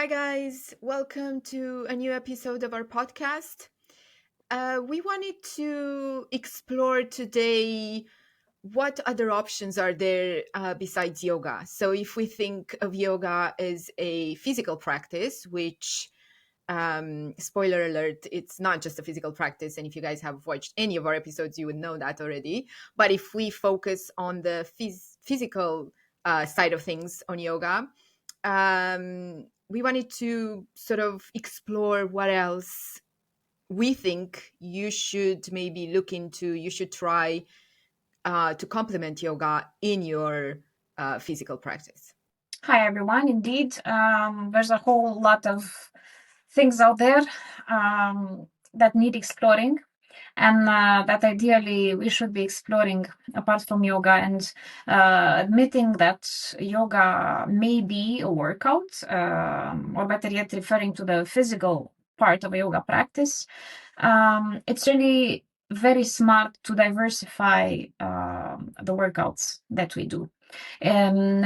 Hi, guys. Welcome to a new episode of our podcast. We wanted to explore today what other options are there besides yoga. So, if we think of yoga as a physical practice, which spoiler alert, it's not just a physical practice. And if you guys have watched any of our episodes, you would know that already. But if we focus on the physical side of things on yoga, we wanted to sort of explore what else we think you should maybe look into, you should try to complement yoga in your physical practice. Hi, everyone. Indeed, there's a whole lot of things out there that need exploring, and that ideally we should be exploring apart from yoga, and admitting that yoga may be a workout, or better yet, referring to the physical part of a yoga practice. It's really very smart to diversify the workouts that we do,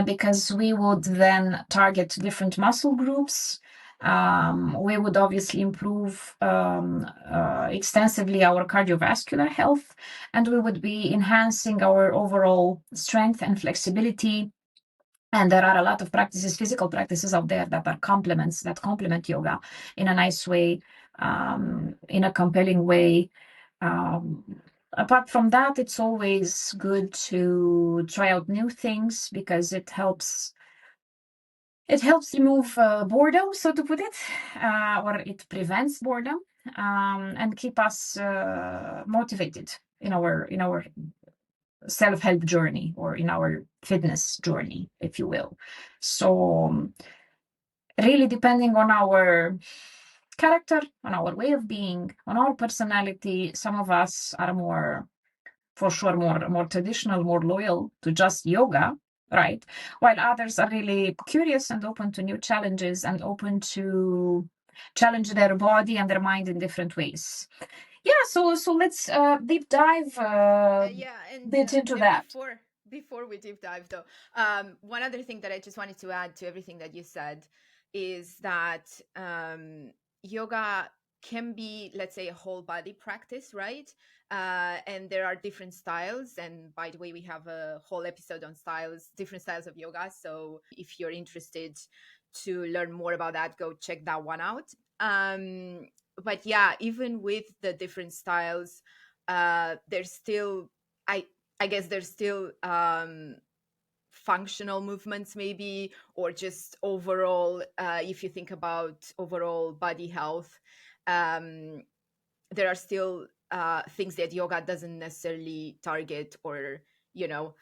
because we would then target different muscle groups. We would obviously improve extensively our cardiovascular health, and we would be enhancing our overall strength and flexibility. And there are a lot of practices, physical practices out there that are complements that complement yoga in a nice way, in a compelling way. Um, Apart from that, it's always good to try out new things because it helps remove boredom, so to put it, or it prevents boredom, and keep us motivated in our self-help journey, or in our fitness journey, if you will. So really, depending on our character, on our way of being, on our personality, some of us are more traditional, more loyal to just yoga, right? While others are really curious and open to new challenges, and open to challenge their body and their mind in different ways. Yeah, so let's deep dive Yeah, and bit into that. before we deep dive, though, one other thing that I just wanted to add to everything that you said is that yoga can be, let's say, a whole body practice, right? And there are different styles. And by the way, we have a whole episode on different styles of yoga. So if you're interested to learn more about that, go check that one out. But yeah, even with the different styles, there's still, I I guess there's still functional movements, maybe, or just overall, if you think about overall body health, um, there are still things that yoga doesn't necessarily target, or you know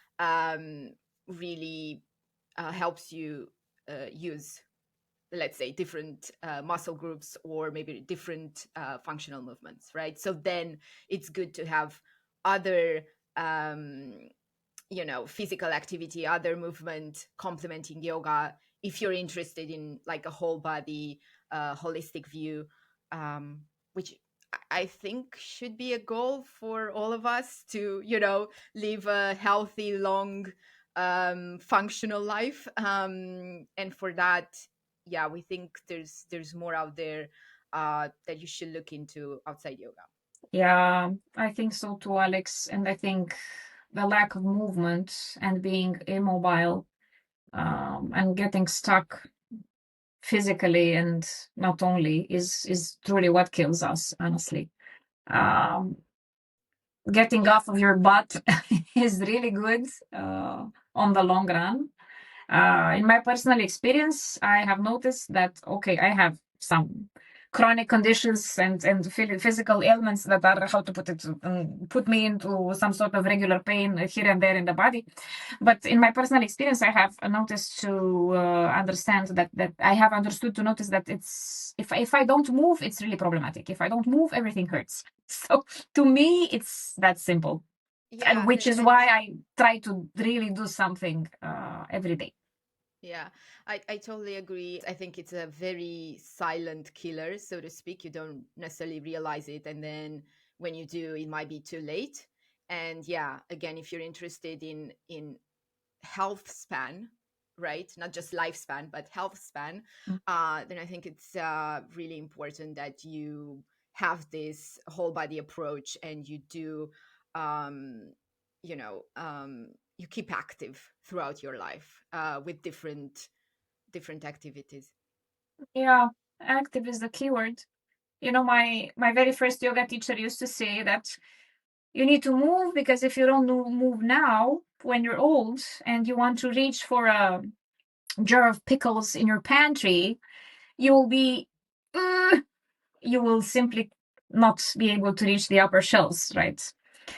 really helps you use, let's say, different muscle groups, or maybe different functional movements, right? So then it's good to have other physical activity, other movement complementing yoga, if you're interested in like a whole body holistic view, which I think should be a goal for all of us to live a healthy, long, functional life. And for that, yeah, we think there's more out there that you should look into outside yoga. Yeah, I think so too, Alex. And I think the lack of movement and being immobile, and getting stuck physically, and not only, is truly what kills us, honestly. Um, Getting Yeah. off of your butt is really good on the long run. In my personal experience, I have noticed that, okay, I have some chronic conditions and physical ailments that are, how to put it, put me into some sort of regular pain here and there in the body. But in my personal experience, I have noticed to understand that I have understood to notice that it's, if I don't move, it's really problematic. If I don't move, everything hurts. So to me, it's that simple, and Yeah, which is and why I try to really do something every day. yeah, I totally agree. I think it's a very silent killer, so to speak. You don't necessarily realize it, and then when you do, it might be too late. And yeah, again, if you're interested in health span, right? Not just lifespan, but health span, Mm. then I think it's really important that you have this whole body approach and you do, um, you keep active throughout your life with different activities. Yeah, active is the keyword. You know, my very first yoga teacher used to say that you need to move, because if you don't move now, when you're old and you want to reach for a jar of pickles in your pantry, you will be, you will simply not be able to reach the upper shelves, right?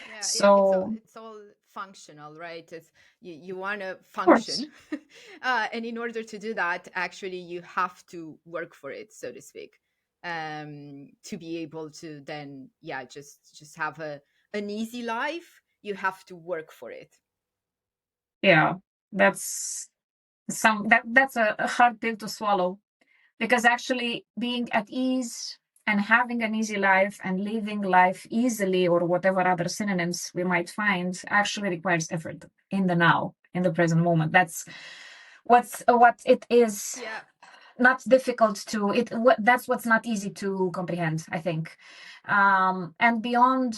Yeah, yeah, So, it's all functional, right? It's you want to of course, function, and in order to do that, actually, you have to work for it, so to speak, to be able to then, yeah, just have an easy life. You have to work for it. yeah, that's that's a hard pill to swallow, because actually being at ease and having an easy life and living life easily, or whatever other synonyms we might find, actually requires effort in the now, in the present moment. That's what it is. Yeah, Not difficult to it what That's what's not easy to comprehend, I think. And beyond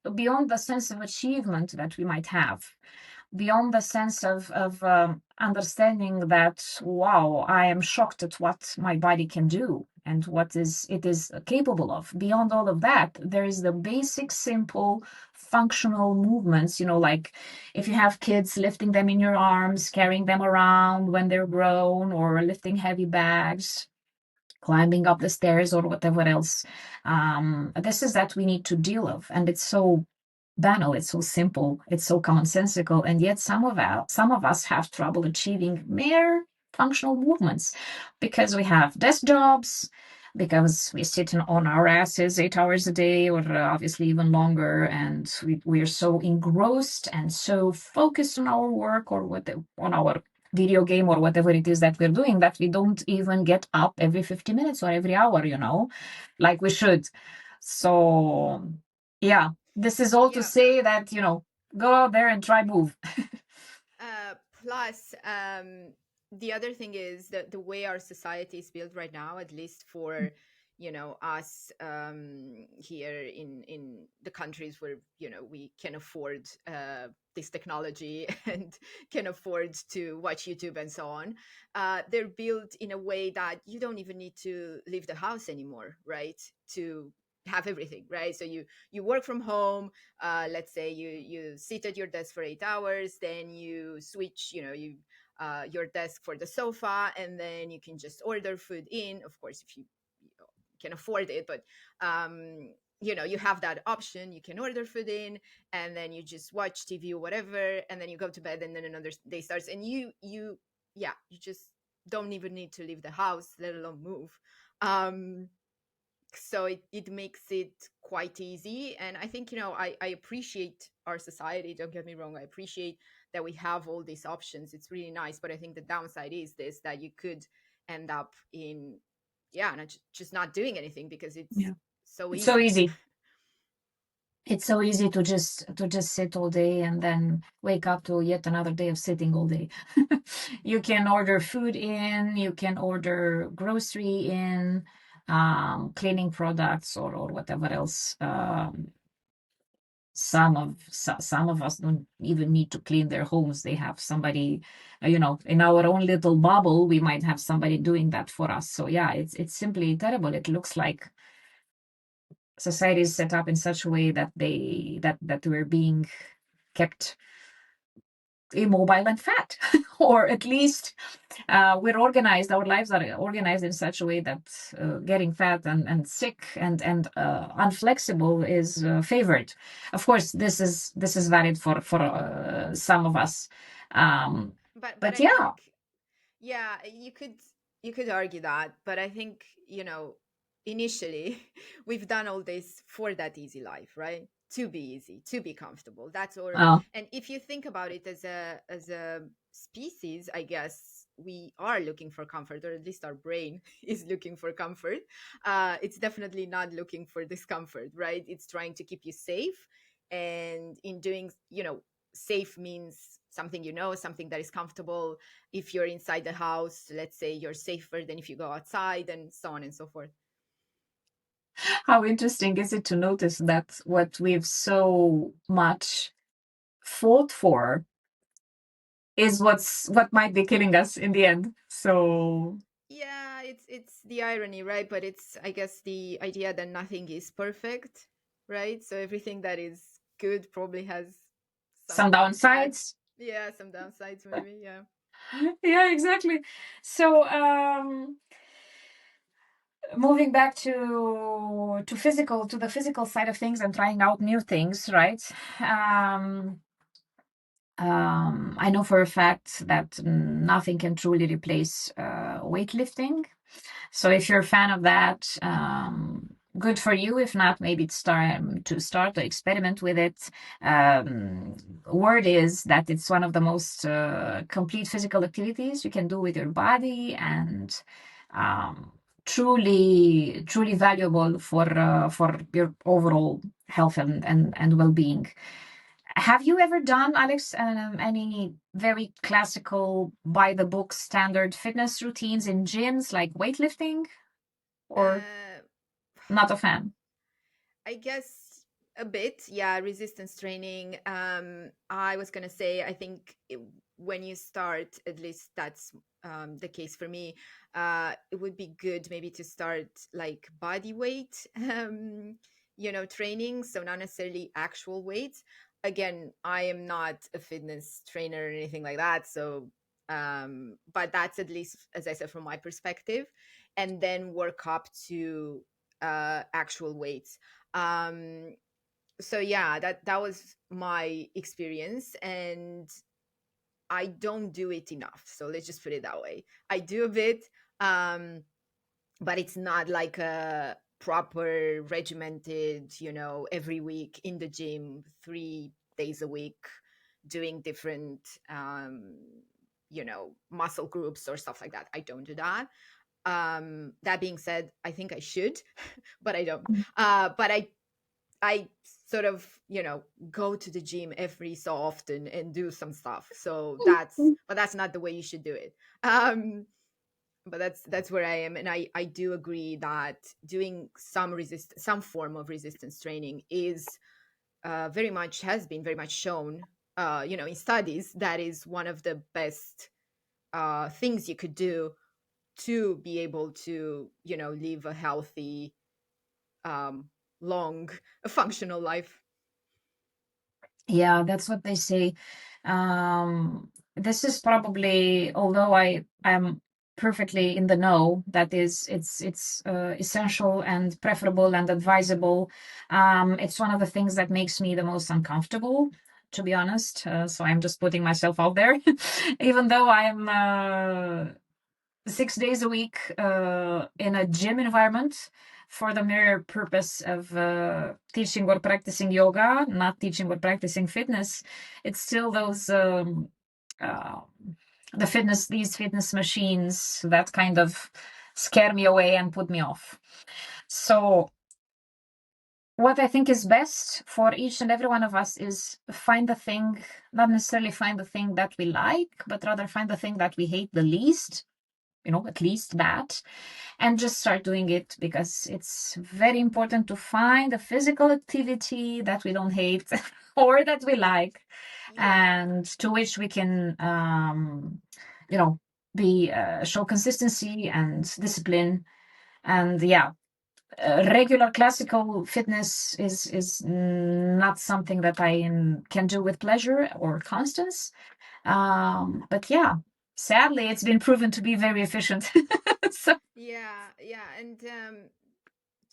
the sense of achievement that we might have, beyond the sense of understanding that, wow, I am shocked at what my body can do and what it is capable of. Beyond all of that, there is the basic, simple, functional movements. Like if you have kids, lifting them in your arms, carrying them around when they're grown, or lifting heavy bags, climbing up the stairs, or whatever else. This is that we need to deal with, and it's so banal, it's so simple, it's so commonsensical, and yet some of us have trouble achieving mere functional movements, because we have desk jobs, because we sit on our asses 8 hours a day, or obviously even longer, and we are so engrossed and so focused on our work, or on our video game, or whatever it is that we're doing, that we don't even get up every 50 minutes or every hour, like we should. So, yeah, this is all to yeah. say that, go out there and try move. Plus, the other thing is that the way our society is built right now, at least for us here in the countries where we can afford this technology and can afford to watch YouTube and so on, they're built in a way that you don't even need to leave the house anymore, right? To have everything, right? So you work from home. Let's say you sit at your desk for 8 hours, then you switch, your desk for the sofa, and then you can just order food in. Of course, if you can afford it, but you have that option. You can order food in, and then you just watch TV or whatever, and then you go to bed, and then another day starts, and you just don't even need to leave the house, let alone move. So it makes it quite easy, and I think I appreciate our society, don't get me wrong. I appreciate that we have all these options. It's really nice, but I think the downside is this, that you could end up in, yeah, just not doing anything because it's Yeah, so it's so easy. easy. It's so easy to just sit all day and then wake up to yet another day of sitting all day. You can order food in, you can order grocery in, cleaning products, or whatever else. Some of us don't even need to clean their homes. They have somebody, in our own little bubble, we might have somebody doing that for us. So yeah, it's simply terrible. It looks like society is set up in such a way that we're being kept immobile and fat, or at least we're organized. Our lives are organized in such a way that getting fat and sick and unflexible is favored. Of course, this is valid for some of us, But but I yeah. think, yeah, you could argue that, but I think initially we've done all this for that easy life, right? To be easy, to be comfortable. That's all. uh, And if you think about it as a species, I guess we are looking for comfort, or at least our brain is looking for comfort. It's definitely not looking for discomfort, right? It's trying to keep you safe, and in doing, safe means something something that is comfortable. If you're inside the house, let's say, you're safer than if you go outside, and so on and so forth. How interesting is it to notice that what we've so much fought for is what might be killing us in the end. So Yeah, it's the irony, right? But it's, I guess, the idea that nothing is perfect, right? So everything that is good probably has some something bad. downsides. Yeah, some downsides maybe. Yeah. Yeah, exactly. So moving back to the physical side of things and trying out new things, right? Um, I know for a fact that nothing can truly replace weightlifting. So if you're a fan of that, good for you. If not, maybe it's time to start to experiment with it. Word is that it's one of the most complete physical activities you can do with your body, and um, truly valuable for your overall health and well-being. Have you ever done, Alex, any very classical, by the book standard fitness routines in gyms like weightlifting, or Uh, not a fan? I guess a bit, yeah. Resistance training. I was gonna say, I think when you start, at least that's the case for me. It would be good maybe to start like body weight, training. So not necessarily actual weights. Again, I am not a fitness trainer or anything like that. So, but that's at least, as I said, from my perspective, and then work up to actual weights. um so yeah, that was my experience, and I don't do it enough, so let's just put it that way. I do a bit, um but it's not like a proper regimented, every week in the gym 3 days a week, doing different muscle groups or stuff like that. I don't do that. That being said, I think I should, but I don't. But I sort of, go to the gym every so often and do some stuff. So but that's not the way you should do it. But that's where I am, and I do agree that doing some form of resistance training is has been very much shown, in studies, that is one of the best things you could do to be able to, live a healthy, um, long, functional life. Yeah, that's what they say. This is probably, although I am perfectly in the know, that is, it's essential and preferable and advisable. It's one of the things that makes me the most uncomfortable, to be honest. So I'm just putting myself out there, even though I'm 6 days a week in a gym environment for the mere purpose of teaching or practicing yoga, not teaching or practicing fitness. It's still those uh, these fitness machines that kind of scare me away and put me off. So what I think is best for each and every one of us is find the thing, not necessarily find the thing that we like, but rather find the thing that we hate the least, at least that, and just start doing it, because it's very important to find a physical activity that we don't hate or that we like, Yeah. and to which we can you know be show consistency and discipline. And yeah, regular classical fitness is not something that can do with pleasure or constance. But yeah, sadly, it's been proven to be very efficient. So Yeah, and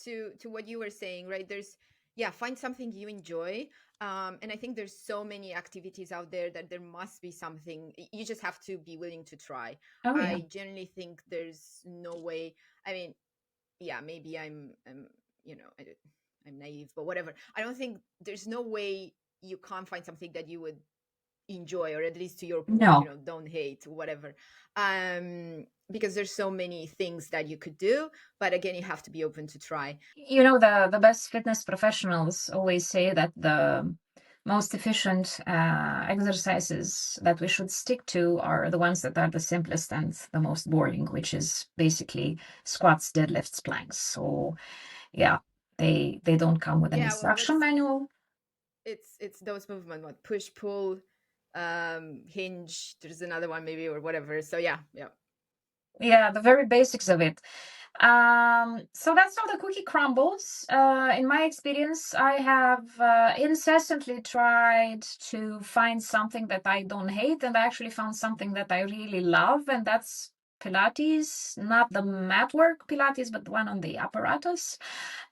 to what you were saying, right? There's Yeah, find something you enjoy. And I think there's so many activities out there that there must be something. You just have to be willing to try. oh yeah. I generally think there's no way. I mean, yeah, maybe I'm I'm naive, but whatever. I don't think there's no way you can't find something that you would enjoy, or at least to your point, No. don't hate, whatever. Because there's so many things that you could do, but again, you have to be open to try. The best fitness professionals always say that most efficient exercises that we should stick to are the ones that are the simplest and the most boring, which is basically squats, deadlifts, planks. So yeah, they don't come with an Yeah, well, instruction manual. it's those movement, what, push, pull, hinge. There's another one maybe or whatever. So yeah, yeah. Yeah, the very basics of it. So that's how the cookie crumbles. In my experience, I have incessantly tried to find something that I don't hate, and I actually found something that I really love, and that's Pilates, not the mat work Pilates, but the one on the apparatus.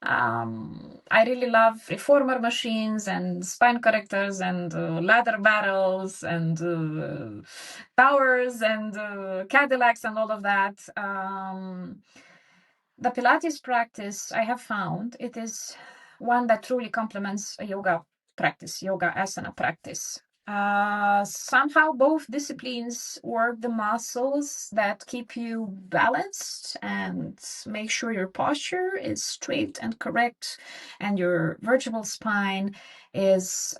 I really love reformer machines and spine correctors and ladder barrels and towers and Cadillacs and all of that. The Pilates practice, I have found, it is one that truly complements a yoga practice, yoga asana practice. Somehow both disciplines work the muscles that keep you balanced and make sure your posture is straight and correct and your vertebral spine is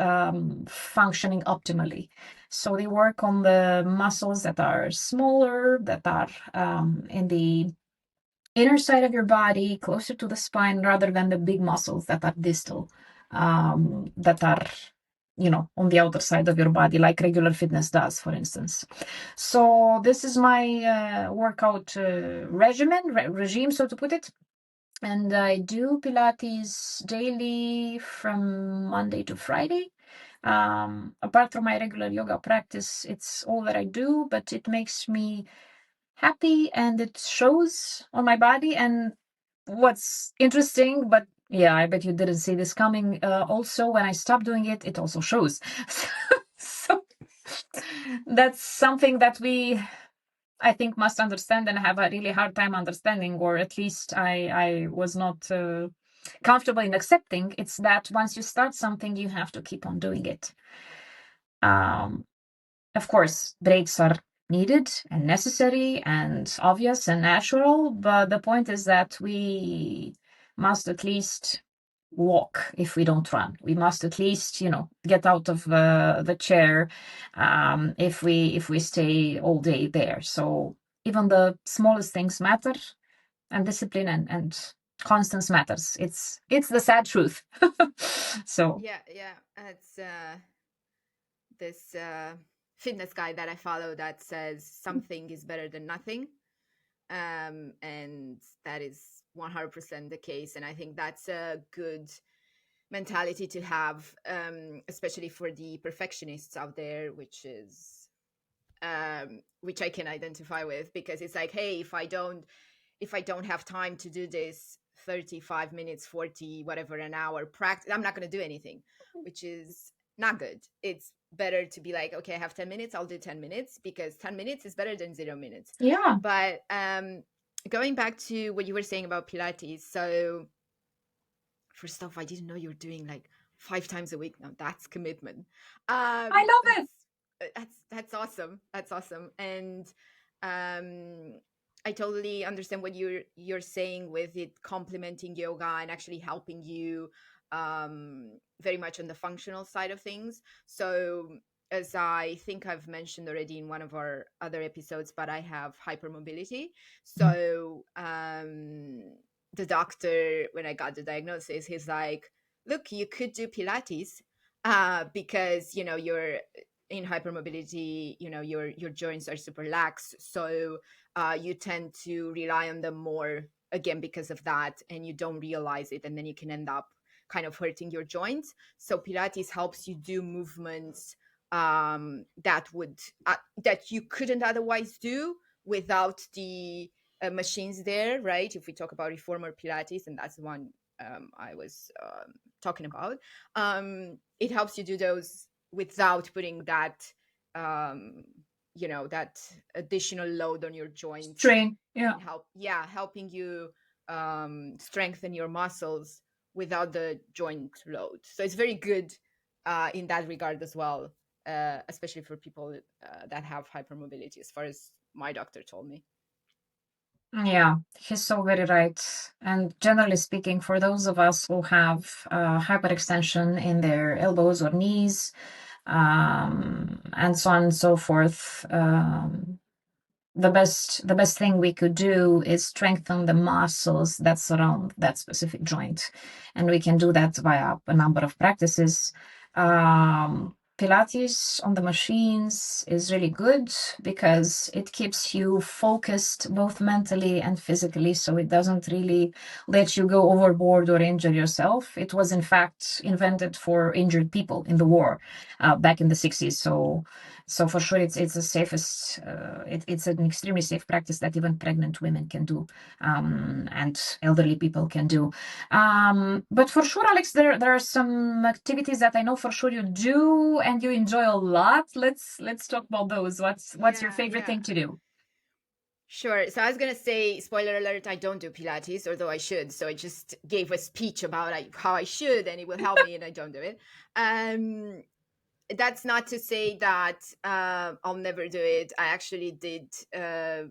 functioning optimally. So they work on the muscles that are smaller, that are in the inner side of your body, closer to the spine, rather than the big muscles that are distal, that are, on the outer side of your body, like regular fitness does, for instance. So this is my workout regime, so to put it. And I do Pilates daily from Monday to Friday. Apart from my regular yoga practice, it's all that I do, but it makes me happy and it shows on my body. And what's interesting, but yeah, I bet you didn't see this coming, also when I stopped doing it, it also shows. So that's something that we, I think, must understand and have a really hard time understanding, or at least I was not comfortable in accepting. It's that once you start something, you have to keep on doing it. Of course, breaks are needed and necessary and obvious and natural, but the point is that we must at least walk if we don't run. We must at least, get out of the chair if we stay all day there. So even the smallest things matter, and discipline and constance matters. It's the sad truth. So Yeah, yeah. It's this fitness guy that I follow that says something is better than nothing. And that is 100% the case. And I think that's a good mentality to have, especially for the perfectionists out there, which I can identify with, because it's like, hey, if I don't have time to do this 35 minutes, 40, whatever, an hour practice, I'm not going to do anything, which is not good. It's better to be like, okay, I have 10 minutes, I'll do 10 minutes, because 10 minutes is better than 0 minutes. yeah. But going back to what you were saying about Pilates, so first off, I didn't know you were doing like 5 times a week. Now that's commitment. I love it. That's awesome. That's awesome. And I totally understand what you're saying with it complementing yoga and actually helping you very much on the functional side of things. So as I think I've mentioned already in one of our other episodes, but I have hypermobility. So the doctor, when I got the diagnosis, he's like, look, you could do Pilates because you're in hypermobility, your joints are super lax, so you tend to rely on them more, again because of that, and you don't realize it, and then you can end up kind of hurting your joints. So Pilates helps you do movements that you couldn't otherwise do without the machines there, right? If we talk about reformer Pilates, and that's the one I was talking about, it helps you do those without putting that that additional load on your joints. Strain. Yeah. Helping you strengthen your muscles without the joint load. So it's very good in that regard as well, especially for people that have hypermobility, as far as my doctor told me. Yeah, he's so very right. And generally speaking, for those of us who have hyperextension in their elbows or knees, and so on and so forth, the best thing we could do is strengthen the muscles that surround that specific joint, and we can do that via a number of practices. Pilates on the machines is really good because it keeps you focused both mentally and physically, so it doesn't really let you go overboard or injure yourself. It was in fact invented for injured people in the war back in the 60s. So for sure, it's the safest. It's an extremely safe practice that even pregnant women can do, and elderly people can do. But for sure, Alex, there are some activities that I know for sure you do and you enjoy a lot. Let's talk about those. What's your Yeah, favorite yeah. thing to do? Sure. So I was gonna say, spoiler alert, I don't do Pilates, although I should. So I just gave a speech about like how I should, and it will help me, and I don't do it. Um, that's not to say that I'll never do it. I actually did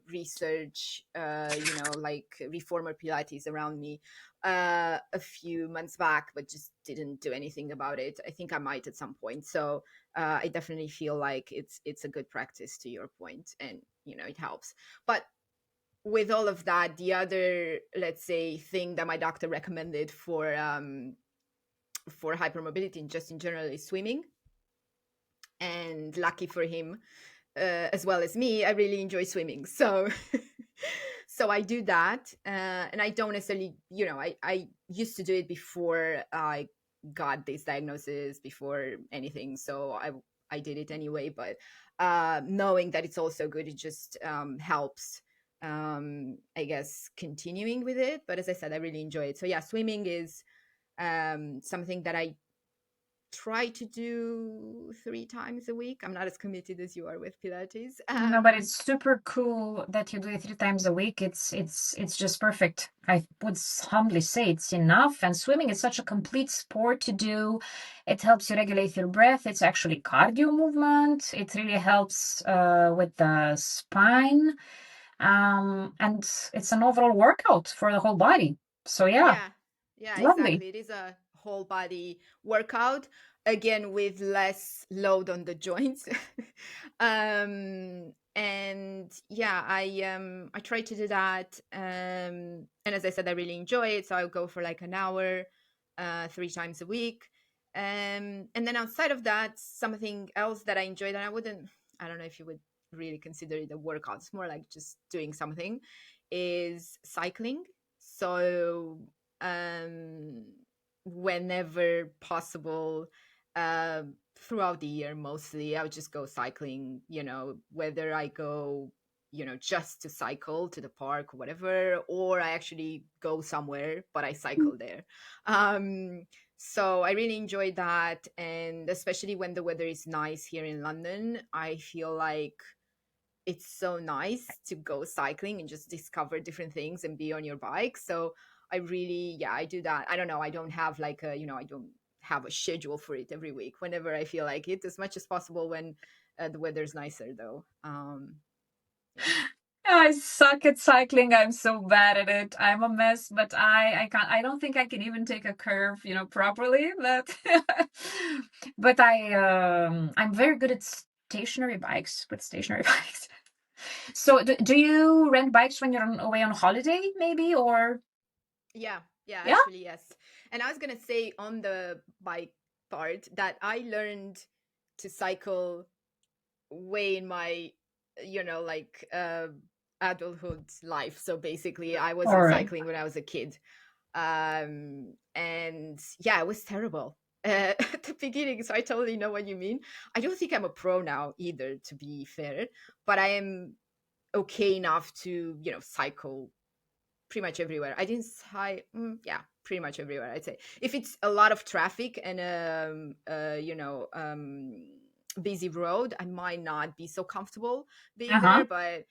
research, like reformer Pilates around me a few months back, but just didn't do anything about it. I think I might at some point. So I definitely feel like it's a good practice to your point, and it helps. But with all of that, the other, let's say, thing that my doctor recommended for hypermobility and just in general is swimming. And lucky for him, as well as me, I really enjoy swimming. So so I do that, and I don't necessarily, I used to do it before I got this diagnosis, before anything. So I did it anyway, but knowing that it's also good, it just helps, I guess, continuing with it. But as I said, I really enjoy it. So yeah, swimming is something that I try to do 3 times a week. I'm not as committed as you are with Pilates. No, but it's super cool that you do it 3 times a week. It's just perfect. I would humbly say it's enough. And swimming is such a complete sport to do. It helps you regulate your breath. It's actually cardio movement. It really helps with the spine. And it's an overall workout for the whole body. So yeah, Yeah, yeah, lovely. exactly. It is a whole body workout, again with less load on the joints. And yeah, I try to do that. And as I said, I really enjoy it. So I'll go for like an hour, 3 times a week. And then outside of that, something else that I enjoy that I don't know if you would really consider it a workout. It's more like just doing something, is cycling. So um, whenever possible, throughout the year, mostly I would just go cycling. Whether I go, just to cycle to the park or whatever, or I actually go somewhere, but I cycle there. So I really enjoy that, and especially when the weather is nice here in London, I feel like it's so nice to go cycling and just discover different things and be on your bike. So I really, yeah, I do that. I don't know. I don't have like I don't have a schedule for it every week. Whenever I feel like it, as much as possible when the weather's nicer, though. Yeah. I suck at cycling. I'm so bad at it. I'm a mess, but I can't. I don't think I can even take a curve, properly. But but I'm very good at stationary bikes. With stationary bikes. So do you rent bikes when you're away on holiday, maybe, or Yeah, yeah, yeah? actually, yes. And I was gonna say on the bike part that I learned to cycle way in my, like adulthood life. So basically, I All wasn't right. cycling when I was a kid. And yeah, it was terrible at the beginning. So I totally know what you mean. I don't think I'm a pro now either, to be fair, but I am okay enough to, cycle pretty much everywhere. I didn't yeah, pretty much everywhere, I'd say. If it's a lot of traffic and busy road, I might not be so comfortable being Uh-huh. there,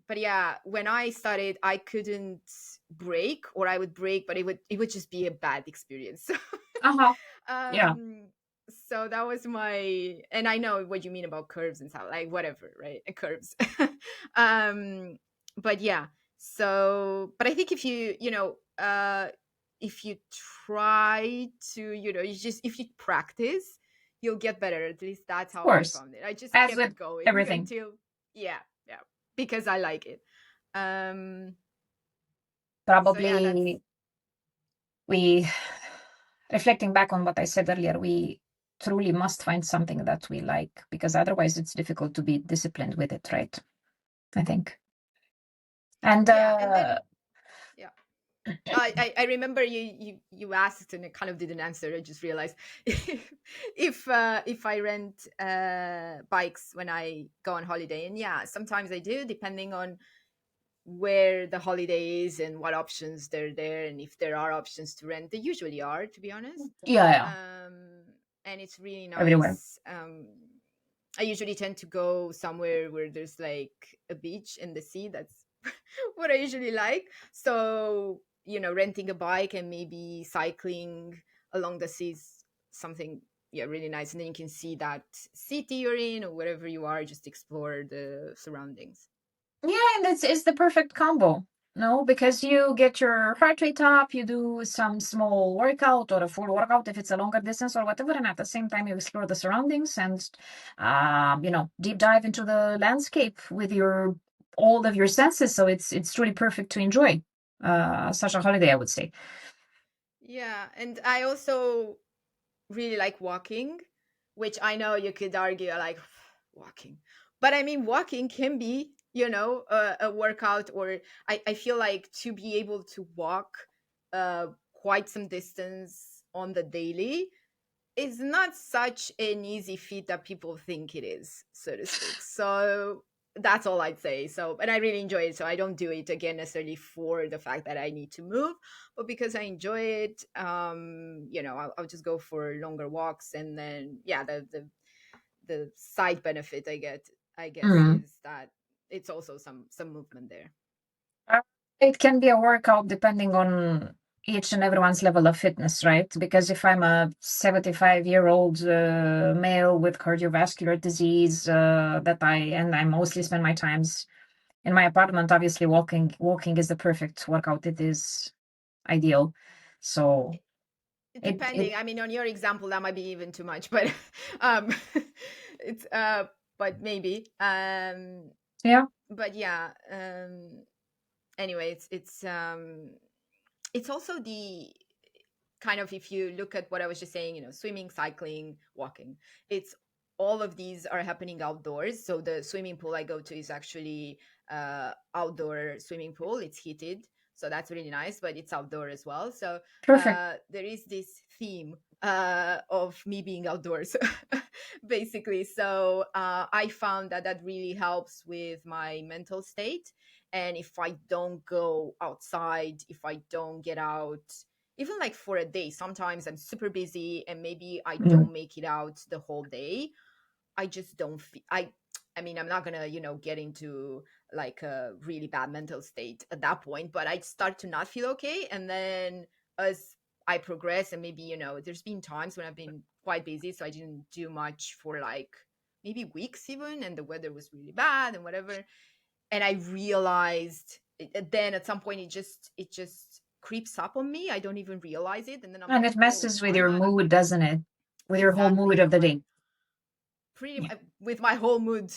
but yeah, when I started, I couldn't brake, or I would brake, but it would just be a bad experience. Uh-huh. Yeah. um so that was my, and I know what you mean about curves and stuff, like whatever, right? Curves. um but yeah, So, but I think if if you try to, if you practice, you'll get better. At least that's Of how I course, found it. I just as kept with going everything. until, yeah, yeah, because I like it. Um, so yeah, that's, Probably we, reflecting back on what I said earlier, we truly must find something that we like, because otherwise it's difficult to be disciplined with it, right? I think. And yeah. And then, yeah. I remember you asked and I kind of didn't answer. I just realized if I rent bikes when I go on holiday, and yeah, sometimes I do, depending on where the holiday is and what options they're there, and if there are options to rent. They usually are, to be honest. yeah, yeah, Um, and it's really everywhere. nice. I usually tend to go somewhere where there's like a beach and the sea. That's what I usually like. So, renting a bike and maybe cycling along the sea is something, yeah, really nice. And then you can see that city you're in or wherever you are, just explore the surroundings. Yeah, and it's the perfect combo. No, because you get your heart rate up, you do some small workout or a full workout if it's a longer distance or whatever, and at the same time you explore the surroundings and deep dive into the landscape with your all of your senses. So it's truly perfect to enjoy such a holiday, I would say. Yeah. And I also really like walking, which I know you could argue like walking. But I mean, walking can be, a workout, or I feel like to be able to walk quite some distance on the daily is not such an easy feat that people think it is, so to speak. So that's all I'd say. So, and I really enjoy it. So I don't do it again necessarily for the fact that I need to move, but because I enjoy it. I'll just go for longer walks, and then yeah, the side benefit I guess, Mm. is that it's also some movement there. Uh, It can be a workout depending on each and everyone's level of fitness, right? Because if I'm a 75-year-old male with cardiovascular disease, and I mostly spend my times in my apartment, obviously walking is the perfect workout. It is ideal. So it Depending, I mean, on your example, that might be even too much, but um, it's but maybe yeah, but yeah. Anyway, it's also the kind of, if you look at what I was just saying, swimming, cycling, walking, it's all of these are happening outdoors. So the swimming pool I go to is actually outdoor swimming pool. It's heated, so that's really nice, but it's outdoor as well. So perfect. there is this theme of me being outdoors, basically. So I found that that really helps with my mental state. And if I don't go outside, if I don't get out, even like for a day, sometimes I'm super busy and maybe I Mm. don't make it out the whole day. I just don't feel I mean, I'm not gonna, get into like a really bad mental state at that point, but I start to not feel okay. And then as I progress, and maybe, there's been times when I've been quite busy, so I didn't do much for like maybe weeks even, and the weather was really bad and whatever. And I realized then at some point it just creeps up on me. I don't even realize it, and then I'm And like, it oh, messes with I'm your not mood, doesn't it? With your whole mood exactly of the day. pretty Yeah. with my whole mood,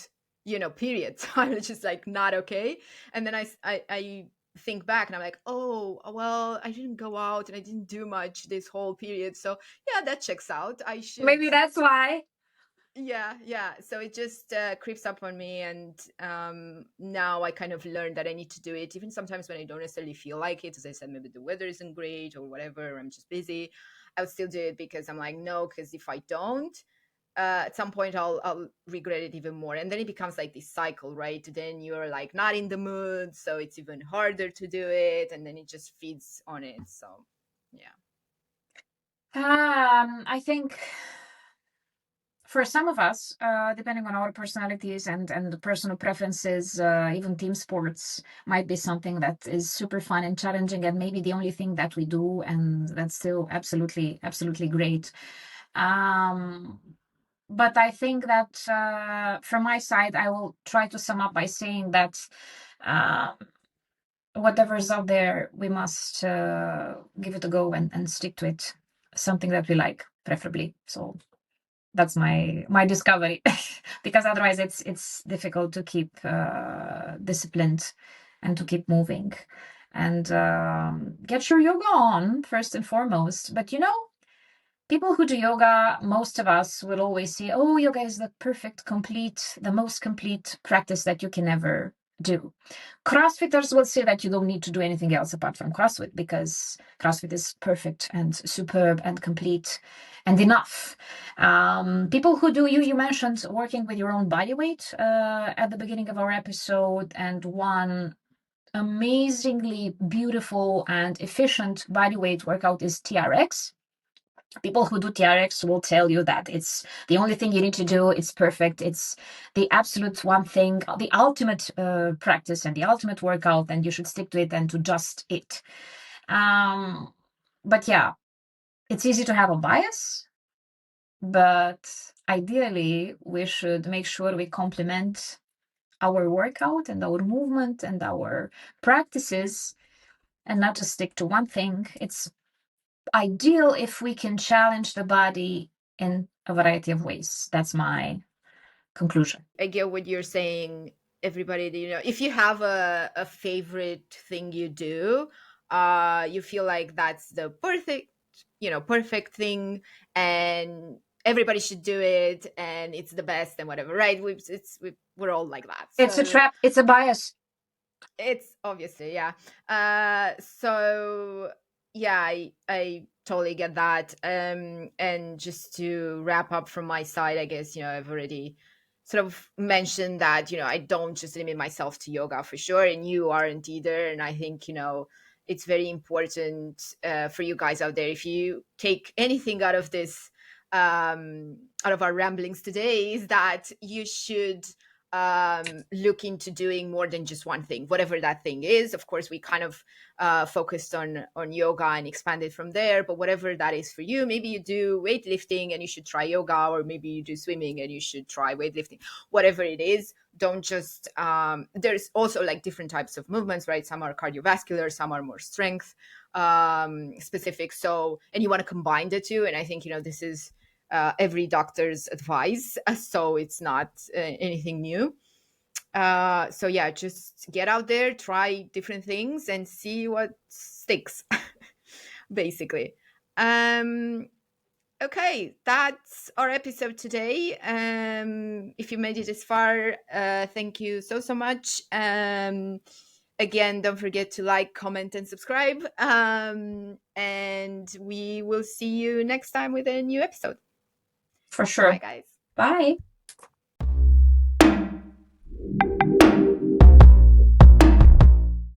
period. So I'm just like not okay. And then I think back and I'm like, oh well, I didn't go out and I didn't do much this whole period, so yeah, that checks out. I should, Maybe that's why. yeah. So it just creeps up on me. And now I kind of learned that I need to do it even sometimes when I don't necessarily feel like it. As I said, maybe the weather isn't great or whatever, I'm just busy. I would still do it because I'm like, no, because if I don't, at some point I'll regret it even more, and then it becomes like this cycle, right? Then you're like not in the mood, so it's even harder to do it, and then it just feeds on it. So yeah. I think for some of us, depending on our personalities and the personal preferences, even team sports might be something that is super fun and challenging, and maybe the only thing that we do, and that's still absolutely, absolutely great. Um, but I think that from my side, I will try to sum up by saying that. Um whatever's out there, we must give it a go and stick to it. Something that we like, preferably. So that's my discovery, because otherwise it's difficult to keep disciplined and to keep moving and get your yoga on first and foremost. But people who do yoga, most of us will always say, oh, yoga is the most complete practice that you can ever do. CrossFitters will say that you don't need to do anything else apart from CrossFit, because CrossFit is perfect and superb and complete and enough. People who do, you mentioned working with your own body weight at the beginning of our episode, and one amazingly beautiful and efficient body weight workout is TRX. People who do TRX will tell you that it's the only thing you need to do. It's perfect. It's the absolute one thing, the ultimate practice and the ultimate workout, and you should stick to it and to just it. But yeah, it's easy to have a bias, but ideally we should make sure we complement our workout and our movement and our practices and not just stick to one thing. It's ideal if we can challenge the body in a variety of ways. That's my conclusion. I get what you're saying. Everybody, if you have a favorite thing you do, you feel like that's the perfect thing, and everybody should do it, and it's the best and whatever, right? We're all like that. It's a trap. It's a bias. It's obviously, yeah. So yeah, I totally get that. And just to wrap up from my side, I guess, I've already sort of mentioned that, I don't just limit myself to yoga for sure, and you aren't either. And I think, it's very important for you guys out there. If you take anything out of this, out of our ramblings today, is that you should look into doing more than just one thing, whatever that thing is. Of course, we kind of focused on yoga and expanded from there, but whatever that is for you, maybe you do weightlifting and you should try yoga, or maybe you do swimming and you should try weightlifting. Whatever it is, don't just there's also like different types of movements, right? Some are cardiovascular, some are more strength specific. So, and you want to combine the two, and I think this is every doctor's advice, so it's not anything new. So yeah, just get out there, try different things, and see what sticks, basically. Okay, that's our episode today. If you made it this far, thank you so much. Again, don't forget to like, comment, and subscribe. And we will see you next time with a new episode. For sure. Bye, guys. Bye.